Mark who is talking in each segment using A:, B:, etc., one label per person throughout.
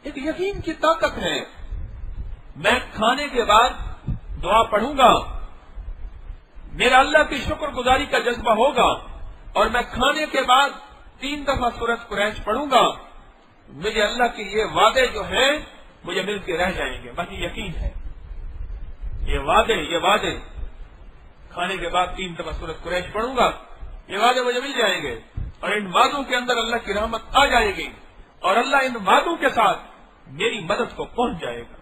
A: ایک یقین کی طاقت ہے. میں کھانے کے بعد دعا پڑھوں گا، میرا اللہ کی شکر گزاری کا جذبہ ہوگا، اور میں کھانے کے بعد 3 دفعہ سورۃ قریش پڑھوں گا. مجھے اللہ کے یہ وعدے جو ہیں مجھے مل کے رہ جائیں گے. باقی یقین ہے یہ وعدے کھانے کے بعد 3 دفعہ سورۃ قریش پڑھوں گا، یہ وعدے مجھے مل جائیں گے، اور ان وعدوں کے اندر اللہ کی رحمت آ جائے گی، اور اللہ ان وعدوں کے ساتھ میری مدد کو پہنچ جائے گا.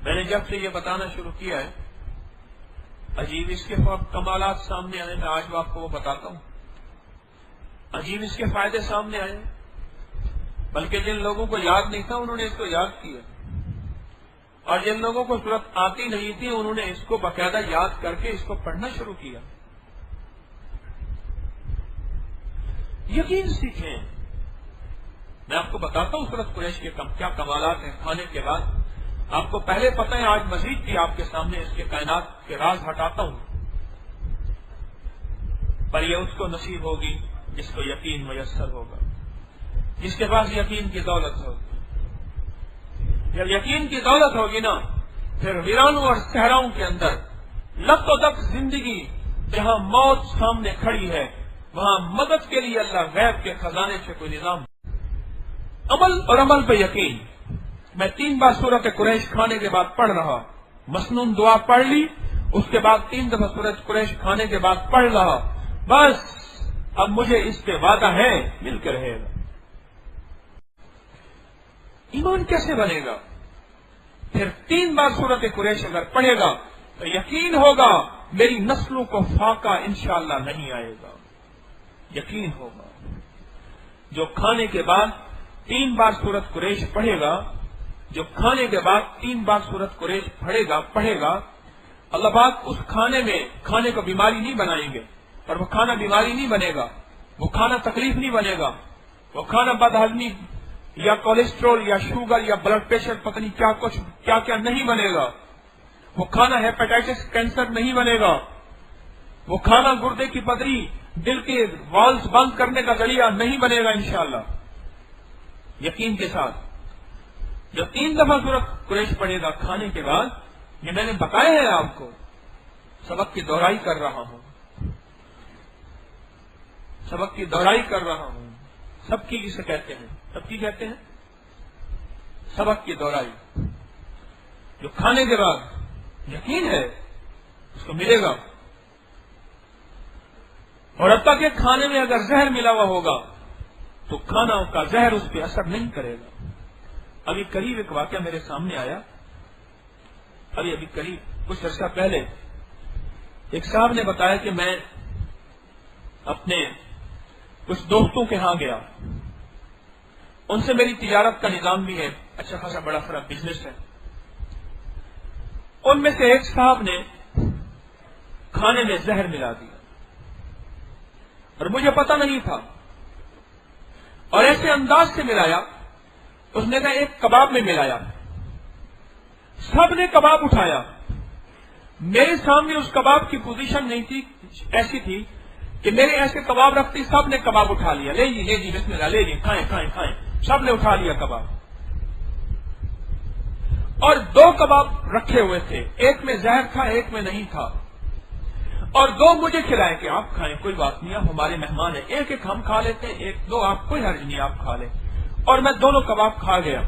A: میں نے جب سے یہ بتانا شروع کیا ہے، عجیب اس کے کمالات سامنے آئے. میں آج آپ کو وہ بتاتا ہوں. عجیب اس کے فائدے سامنے آئے، بلکہ جن لوگوں کو یاد نہیں تھا انہوں نے اس کو یاد کیا، اور جن لوگوں کو صورت آتی نہیں تھی انہوں نے اس کو باقاعدہ یاد کر کے اس کو پڑھنا شروع کیا. یقین سیکھیں. میں آپ کو بتاتا ہوں سورۃ قریش کے کیا کمالات ہیں کھانے کے بعد. آپ کو پہلے پتہ ہے، آج مزید بھی آپ کے سامنے اس کے کائنات کے راز ہٹاتا ہوں، پر یہ اس کو نصیب ہوگی جس کو یقین میسر ہوگا، جس کے پاس یقین کی دولت ہوگی. جب یقین کی دولت ہوگی نا، پھر ویرانوں اور صحراؤں کے اندر لک و دک زندگی، جہاں موت سامنے کھڑی ہے وہاں مدد کے لیے اللہ غیب کے خزانے سے کوئی نظام. عمل اور عمل پہ یقین. میں 3 بار سورۃ قریش کھانے کے بعد پڑھ رہا، مسنون دعا پڑھ لی، اس کے بعد 3 دفعہ سورۃ قریش کھانے کے بعد پڑھ رہا. بس اب مجھے اس پہ وعدہ ہے مل کے رہے گا. ایمان کیسے بنے گا؟ پھر 3 بار سورۃ قریش اگر پڑھے گا تو یقین ہوگا میری نسلوں کو فاقہ انشاءاللہ نہیں آئے گا. یقین ہوگا. جو کھانے کے بعد 3 بار سورۃ قریش پڑھے گا، جو کھانے کے بعد 3 بار سورۃ قریش پڑھے گا، اللہ پاک اس کھانے کو بیماری نہیں بنائیں گے، اور وہ کھانا بیماری نہیں بنے گا، وہ کھانا تکلیف نہیں بنے گا، وہ کھانا بد ہضمی یا کولیسٹرول یا شوگر یا بلڈ پریشر پتہ نہیں کیا نہیں بنے گا، وہ کھانا ہیپاٹائٹس کینسر نہیں بنے گا، وہ کھانا گردے کی پتھری دل کے والز بند کرنے کا ذریعہ نہیں بنے گا انشاءاللہ. یقین کے ساتھ جو 3 دفعہ سورۃ قریش پڑھے گا کھانے کے بعد، یہ میں نے بتایا ہے آپ کو، سبق کی دہرائی کر رہا ہوں، سب کی جسے کہتے ہیں، سبق کی دہرائی. جو کھانے کے بعد یقین ہے اس کو ملے گا، اور اب تک کہ کھانے میں اگر زہر ملا ہوا ہوگا تو کھانا کا زہر اس پہ اثر نہیں کرے گا. ابھی قریب ایک واقعہ میرے سامنے آیا، ابھی قریب کچھ عرصہ پہلے ایک صاحب نے بتایا کہ میں اپنے کچھ دوستوں کے ہاں گیا، ان سے میری تجارت کا نظام بھی ہے، اچھا خاصا بڑا سارا بزنس ہے. ان میں سے ایک صاحب نے کھانے میں زہر ملا دیا اور مجھے پتہ نہیں تھا، اور ایسے انداز سے ملایا، اس نے کہا ایک کباب میں ملایا. سب نے کباب اٹھایا، میرے سامنے اس کباب کی پوزیشن نہیں تھی، ایسی تھی کہ میرے ایسے کباب رکھتی، سب نے کباب اٹھا لیا، لے جی بسم اللہ، لے جی کھائیں، سب نے اٹھا لیا کباب. اور 2 کباب رکھے ہوئے تھے، ایک میں زہر تھا ایک میں نہیں تھا، اور 2 مجھے کھلائے کہ آپ کھائیں، کوئی بات نہیں، آپ ہمارے مہمان ہیں، ایک ہم کھا لیتے ہیں، 1-2 آپ، کوئی حرج نہیں، آپ کھا لیں. اور میں دونوں کباب کھا گیا.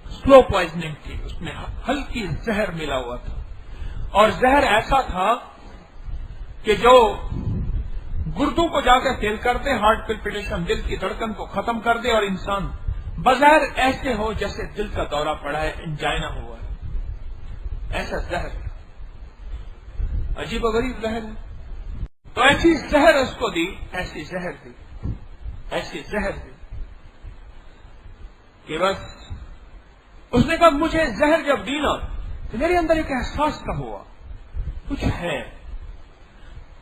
A: سلو پوائزننگ تھی، اس میں ہلکی زہر ملا ہوا تھا، اور زہر ایسا تھا کہ جو گردوں کو جا کے فیل کر دے، ہارٹ پلپیٹیشن، دل کی دھڑکن کو ختم کر دے، اور انسان بظاہر ایسے ہو جیسے دل کا دورہ پڑا ہے، انجائنا ہوا ہے، ایسا زہر. عجیب و غریب زہر ہے. تو ایسی زہر اس کو دی، ایسی زہر دی کہ بس اس نے کہا مجھے زہر جب دی نا تو میرے اندر ایک احساس کا ہوا کچھ ہے.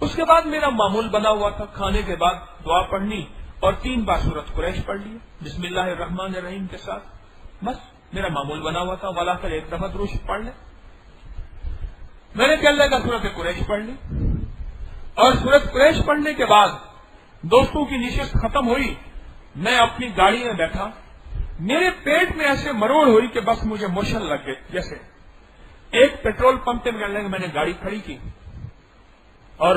A: اس کے بعد میرا معمول بنا ہوا تھا کھانے کے بعد دعا پڑھنی اور 3 بار سورۃ قریش پڑھ لی بسم اللہ الرحمن الرحیم کے ساتھ، بس میرا معمول بنا ہوا تھا. والا کر 1 دفعہ درود پڑھ لے. میں نے کیا اللہ کا سورۃ قریش پڑھ لی، اور سورۃ قریش پڑھنے کے بعد دوستوں کی نشست ختم ہوئی، میں اپنی گاڑی میں بیٹھا میرے پیٹ میں ایسے مروڑ ہوئی کہ بس مجھے موشن لگ گئے. جیسے ایک پیٹرول پمپ پہ میں نے گاڑی کھڑی کی اور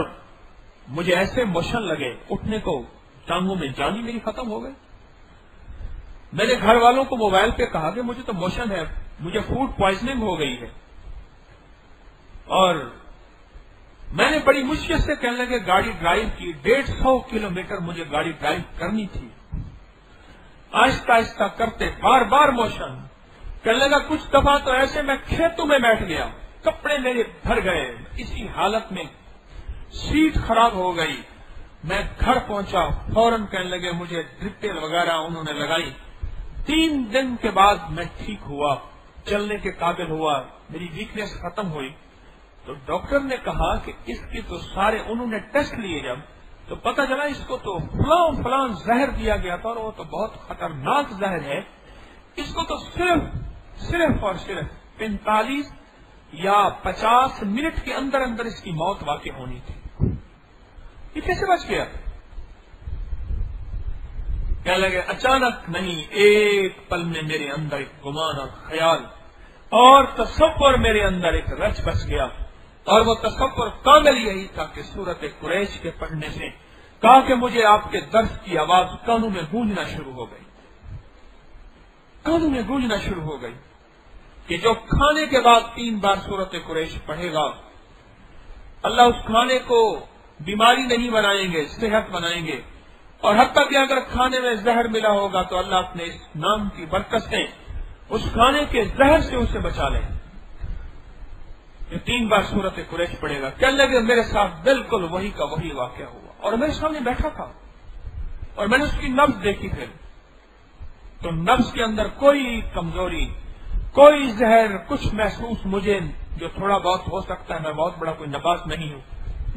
A: مجھے ایسے موشن لگے اٹھنے کو، ٹانگوں میں جان ہی میری ختم ہو گئی. میں نے گھر والوں کو موبائل پہ کہا کہ مجھے تو موشن ہے، مجھے فوڈ پوائزننگ ہو گئی ہے. اور میں نے بڑی مشکل سے کہنے لگے گاڑی ڈرائیو کی، 150 کلومیٹر مجھے گاڑی ڈرائیو کرنی تھی. آہستہ آہستہ کرتے بار بار موشن. کہنے لگا کچھ دفعہ تو ایسے میں کھیتوں میں بیٹھ گیا، کپڑے میرے بھر گئے، اسی حالت میں سیٹ خراب ہو گئی. میں گھر پہنچا، فوراً کہنے لگے مجھے ڈرپل وغیرہ انہوں نے لگائی. 3 دن کے بعد میں ٹھیک ہوا، چلنے کے قابل ہوا، میری ویکنیس ختم ہوئی. تو ڈاکٹر نے کہا کہ اس کی تو سارے انہوں نے ٹیسٹ لیے جب تو پتہ چلا اس کو تو فلاں زہر دیا گیا تھا اور وہ تو بہت خطرناک زہر ہے. اس کو تو صرف اور صرف 45 یا 50 منٹ کے اندر اندر اس کی موت واقع ہونی تھی. یہ کیسے بچ گیا؟ کہنے لگے اچانک نہیں، ایک پل میں میرے اندر ایک گمان اور خیال اور تصور میرے اندر ایک رچ بچ گیا، اور وہ تصور کامل یہی تھا کہ سورت قریش کے پڑھنے سے کہا کہ مجھے آپ کے درس کی آواز کانوں میں گونجنا شروع ہو گئی، کانوں میں گونجنا شروع ہو گئی کہ جو کھانے کے بعد 3 بار سورت قریش پڑھے گا اللہ اس کھانے کو بیماری نہیں بنائیں گے، صحت بنائیں گے. اور حتیٰ کہ اگر کھانے میں زہر ملا ہوگا تو اللہ اپنے اس نام کی برکت سے اس کھانے کے زہر سے اسے بچا لیں. یہ 3 بار سورت قریش پڑھے گا. کہنے لگے میرے ساتھ بالکل وہی کا وہی واقعہ ہوا، اور میرے سامنے بیٹھا تھا اور میں نے اس کی نبض دیکھی پھر تو نبض کے اندر کوئی کمزوری، کوئی زہر، کچھ محسوس مجھے جو تھوڑا بہت ہو سکتا ہے، میں بہت بڑا کوئی نباز نہیں ہوں،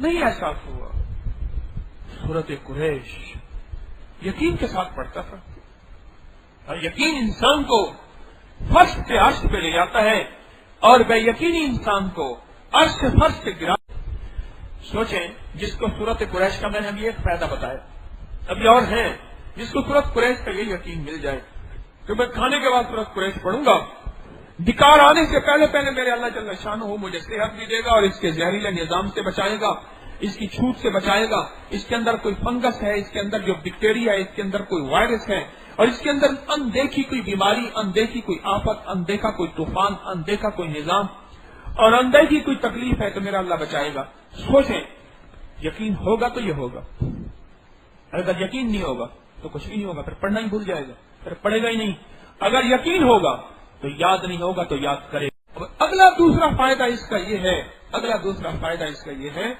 A: نہیں احساس ہوا. سورت قریش یقین کے ساتھ پڑھتا تھا، اور یقین انسان کو فرش سے عرش پہ لے جاتا ہے اور بے یقینی انسان کو عرش سے فرش سے گرا. سوچیں جس کو سورت قریش کا میں نے ابھی ایک فائدہ بتایا، ابھی اور ہے جس کو سورت قریش کا یہ یقین مل جائے کہ میں کھانے کے بعد سورت قریش پڑھوں گا، ڈکار آنے سے پہلے میرے اللہ جل شانہ مجھے صحت بھی دے گا اور اس کے زہریلے نظام سے بچائے گا، اس کی چھوٹ سے بچائے گا. اس کے اندر کوئی فنگس ہے، اس کے اندر جو بیکٹیریا ہے، اس کے اندر کوئی وائرس ہے، اور اس کے اندر اندیکھی کوئی بیماری، اندیکھی کوئی آفت، اندیکھا کوئی طوفان، اندیکھا کوئی نظام اور اندیکھی کوئی تکلیف ہے تو میرا اللہ بچائے گا. سوچیں یقین ہوگا تو یہ ہوگا، اگر یقین نہیں ہوگا تو کچھ بھی نہیں ہوگا، پھر پڑھنا ہی بھول جائے گا، پھر پڑھے گا ہی نہیں. اگر یقین ہوگا تو یاد نہیں ہوگا تو یاد کرے. اگلا دوسرا فائدہ اس کا یہ ہے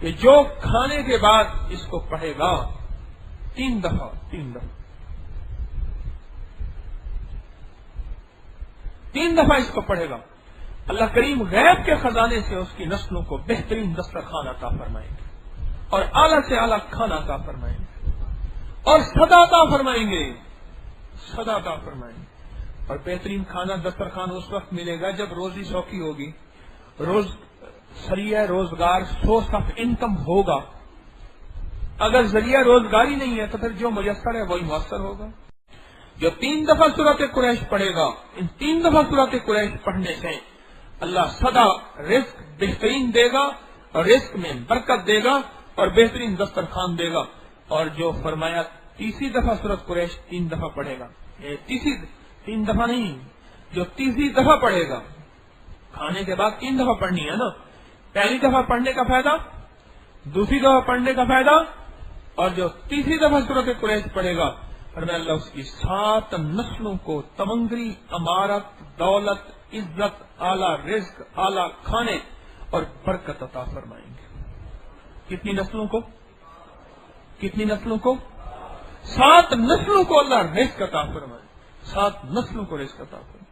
A: کہ جو کھانے کے بعد اس کو پڑھے گا 3 دفعہ 3 دفعہ اس کو پڑھے گا، اللہ کریم غیب کے خزانے سے اس کی نسلوں کو بہترین دسترخوان عطا فرمائیں گے اور اعلیٰ سے اعلیٰ کھانا عطا فرمائیں گے اور صدا عطا فرمائیں گے. اور بہترین کھانا دسترخوان اس وقت ملے گا جب روزی سوکھی ہوگی، ذریعہ روزگار، سورس آف انکم ہوگا. اگر ذریعہ روزگاری نہیں ہے تو پھر جو میسر ہے وہی مؤثر ہوگا. جو 3 دفعہ سورت قریش پڑھے گا، ان 3 دفعہ سورت قریش پڑھنے سے اللہ سدا رزق بہترین دے گا اور رزق میں برکت دے گا اور بہترین دسترخوان دے گا. اور جو فرمایا تیسری دفعہ سورت قریش 3 دفعہ پڑھے گا، یہ 3 دفعہ نہیں، جو تیسری دفعہ پڑھے گا، کھانے کے بعد 3 دفعہ پڑھنی ہے نا، پہلی دفعہ پڑھنے کا فائدہ، دوسری دفعہ پڑھنے کا فائدہ، اور جو تیسری دفعہ سورت قریش پڑھے گا اور اللہ اس کی 7 نسلوں کو تمنگری، امارت، دولت، عزت، اعلیٰ رزق، اعلیٰ کھانے اور برکت عطا فرمائیں گے. کتنی نسلوں کو 7 نسلوں کو اللہ رزق عطا فرمائے، 7 نسلوں کو رزق عطا فرمائے.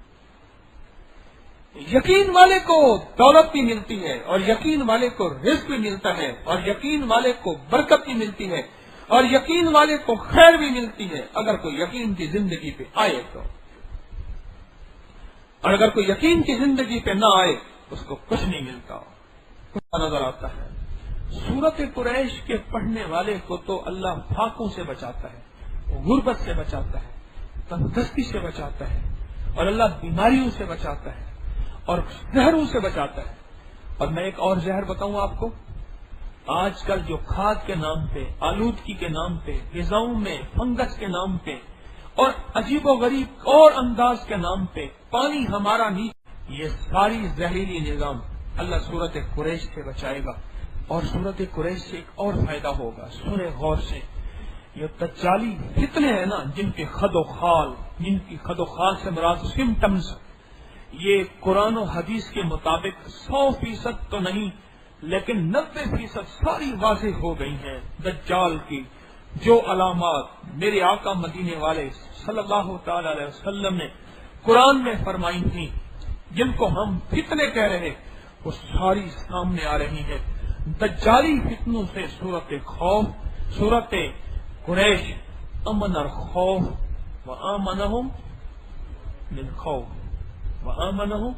A: یقین والے کو دولت بھی ملتی ہے اور یقین والے کو رزق بھی ملتا ہے اور یقین والے کو برکت بھی ملتی ہے اور یقین والے کو خیر بھی ملتی ہے اگر کوئی یقین کی زندگی پہ آئے تو. اور اگر کوئی یقین کی زندگی پہ نہ آئے اس کو کچھ نہیں ملتا. نظر آتا ہے سورت قریش کے پڑھنے والے کو تو اللہ فاقوں سے بچاتا ہے، غربت سے بچاتا ہے، تندرستی سے بچاتا ہے، اور اللہ بیماریوں سے بچاتا ہے اور زہروں سے بچاتا ہے۔ اور میں ایک اور زہر بتاؤں آپ کو، آج کل جو کھاد کے نام پہ، آلودگی کے نام پہ، غذاؤں میں فنگس کے نام پہ اور عجیب و غریب اور انداز کے نام پہ پانی ہمارا نہیں، یہ ساری زہریلی نظام اللہ سورت قریش سے بچائے گا۔ اور سورت قریش سے ایک اور فائدہ ہوگا، سورہ غور سے۔ یہ دجالی فتنے ہیں نا، جن کی خد و خال سے مراد سمٹمز، یہ قرآن و حدیث کے مطابق 100% تو نہیں لیکن 90% ساری واضح ہو گئی ہیں۔ دجال کی جو علامات میرے آقا مدینے والے صلی اللہ تعالی علیہ وسلم نے قرآن میں فرمائی تھیں، جن کو ہم فتنے کہہ رہے، وہ ساری سامنے آ رہی ہیں۔ دجالی فتنوں سے سورت قریش امن اور خوف وآمنہم من خوف وآمنہم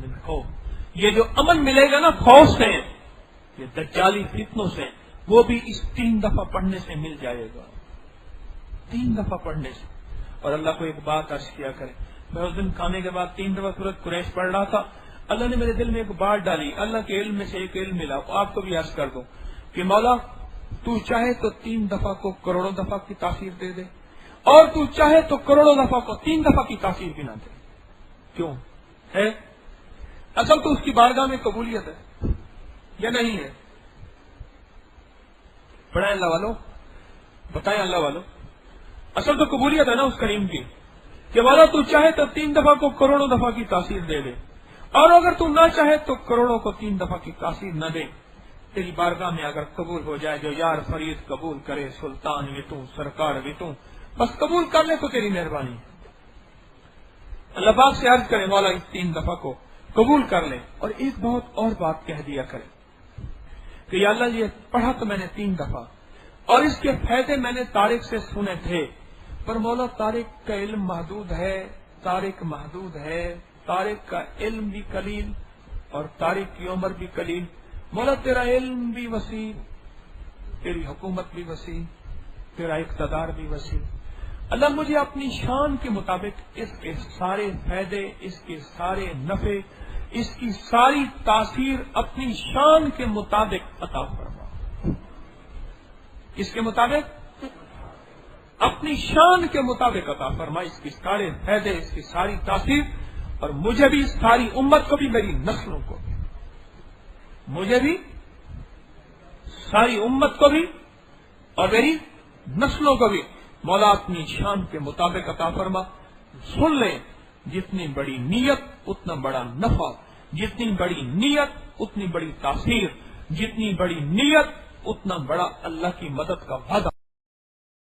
A: من خوف، یہ جو امن ملے گا نا خوف سے، یہ دجالی فتنوں سے، وہ بھی اس 3 دفعہ پڑھنے سے مل جائے گا، 3 دفعہ پڑھنے سے۔ اور اللہ کو ایک بات عرض کیا کرے، میں اس دن کھانے کے بعد 3 دفعہ سورت قریش پڑھ رہا تھا، اللہ نے میرے دل میں ایک بات ڈالی، اللہ کے علم میں سے ایک علم ملا، آپ کو بھی عرض کر دوں کہ مولا تو چاہے تو 3 دفعہ کو کروڑوں دفعہ کی تاثیر دے دے، اور تو چاہے تو کروڑوں دفعہ کو 3 دفعہ کی تاثیر بھی نہ دے۔ کیوں ہے؟ اصل تو اس کی بارگاہ میں قبولیت ہے یا نہیں ہے؟ پڑھائیں اللہ والوں، بتائیں اللہ والوں، اصل تو قبولیت ہے نا اس کریم کی، کہ مولا تو چاہے تو 3 دفعہ کو کروڑوں دفعہ کی تاثیر دے دے، اور اگر تو نہ چاہے تو کروڑوں کو 3 دفعہ کی تاثیر نہ دے، تیری بارگاہ میں اگر قبول ہو جائے، جو یار فرید قبول کرے، سلطان بھی تو، سرکار بھی تو، بس قبول کر لے تو تیری مہربانی ہے۔ اللہ پاک سے عرض کرے مولا اس 3 دفعہ کو قبول کر لے، اور ایک بہت اور بات کہہ دیا کرے کہ یا اللہ یہ پڑھا تو میں نے 3 دفعہ، اور اس کے فائدے میں نے طارق سے سنے تھے، پر مولا طارق کا علم محدود ہے، طارق محدود ہے، طارق کا علم بھی قلیل اور طارق کی عمر بھی قلیل، مولا تیرا علم بھی وسیع، تیری حکومت بھی وسیع، تیرا اقتدار بھی وسیع، اللہ مجھے اپنی شان کے مطابق اس کے سارے فائدے، اس کے سارے نفع، اس کی ساری تاثیر اپنی شان کے مطابق عطا فرما۔ اس کے مطابق اپنی شان کے مطابق عطا فرما، اس کی سارے فائدے، اس کی ساری تاثیر، اور مجھے بھی، ساری امت کو بھی، میری نسلوں کو بھی، مجھے بھی، ساری امت کو بھی اور میری نسلوں کو بھی مولا اپنی شان کے مطابق عطا فرما۔ سن لیں، جتنی بڑی نیت اتنا بڑا نفع، جتنی بڑی نیت اتنی بڑی تاثیر، جتنی بڑی نیت اتنا بڑا اللہ کی مدد کا وعدہ۔